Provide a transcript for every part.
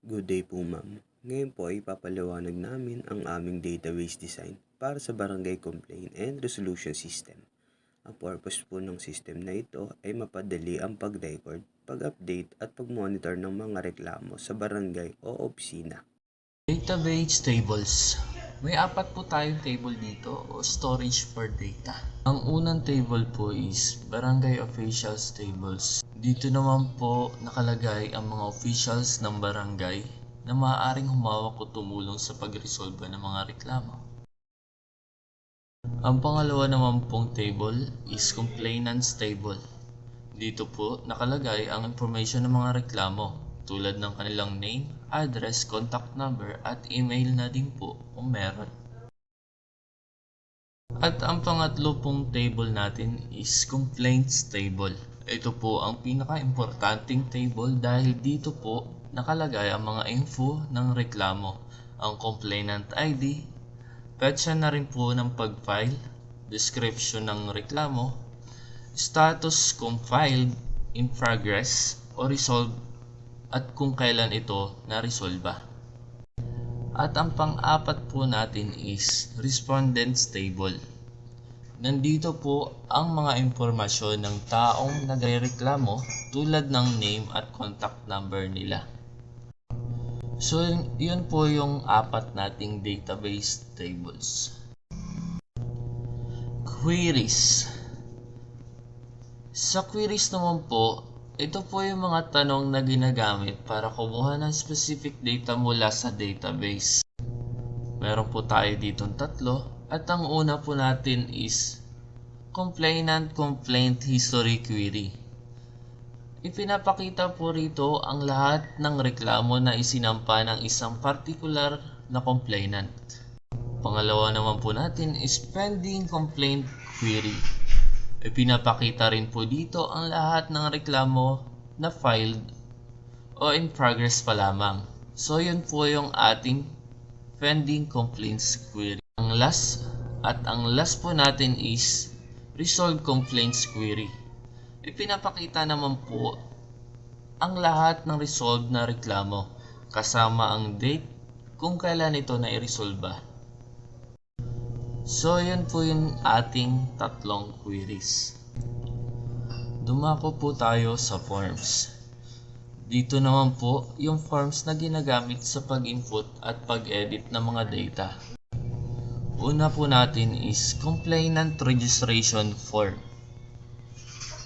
Good day po ma'am. Ngayon po ay papaliwanag namin ang aming database design para sa Barangay Complaint and Resolution System. Ang purpose po ng system na ito ay mapadali ang pag-record, pag-update at pag-monitor ng mga reklamo sa barangay o opisina. Database tables. May apat po tayong table dito o storage for data. Ang unang table po is Barangay Officials Tables. Dito naman po nakalagay ang mga officials ng barangay na maaaring humawak o tumulong sa pagresolba ng mga reklamo. Ang pangalawa naman pong table is Complainants Table. Dito po nakalagay ang information ng mga reklamo tulad ng kanilang name, address, contact number at email na din po kung meron. At ang pangatlo pong table natin is Complaints Table. Ito po ang pinaka-importanting table dahil dito po nakalagay ang mga info ng reklamo, ang complainant ID, petsa na rin po ng pag-file, description ng reklamo, status kung filed, in progress, o resolved, at kung kailan ito na-resolba. At ang pang-apat po natin is Respondents Table. Nandito po ang mga impormasyon ng taong nagrereklamo tulad ng name at contact number nila. So yun po yung apat nating database tables. Queries. Sa queries naman po, ito po yung mga tanong na ginagamit para kumuha ng specific data mula sa database. Meron po tayo ditong tatlo at ang una po natin is Complainant Complaint History Query. Ipinapakita po rito ang lahat ng reklamo na isinampa ng isang particular na complainant. Pangalawa naman po natin is Pending Complaint Query. Ipinapakita rin po dito ang lahat ng reklamo na filed o in progress pa lamang. So yun po yung ating pending complaints query. Ang last po natin is resolved complaints query. Ipinapakita naman po ang lahat ng resolved na reklamo kasama ang date kung kailan ito na i-resolba. So, yun po yung ating tatlong queries. Dumako po tayo sa forms. Dito naman po yung forms na ginagamit sa pag-input at pag-edit ng mga data. Una po natin is Complainant Registration Form.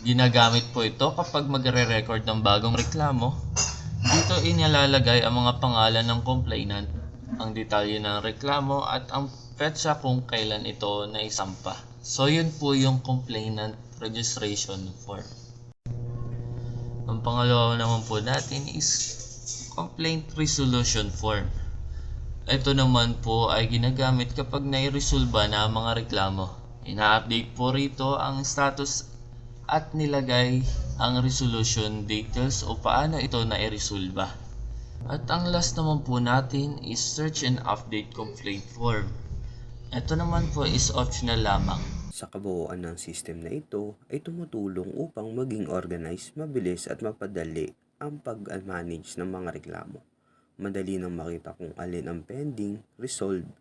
Ginagamit po ito kapag magre-record ng bagong reklamo. Dito inilalagay ang mga pangalan ng complainant, ang detalye ng reklamo at ang petsa kung kailan ito naisampa. So yun po yung Complainant Registration Form. Ang pangalawa naman po natin is Complaint Resolution Form. Ito naman po ay ginagamit kapag nai-resolba na ang mga reklamo. Ina-update po rito ang status at nilagay ang resolution details o paano ito nai-resolba. At ang last naman po natin is Search and Update Complaint Form. Ito naman po is optional lamang. Sa kabuuan ng system na ito ay tumutulong upang maging organized, mabilis at mapadali ang pag-manage ng mga reklamo. Madali nang makita kung alin ang pending, resolved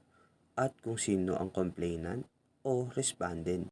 at kung sino ang complainant o respondent.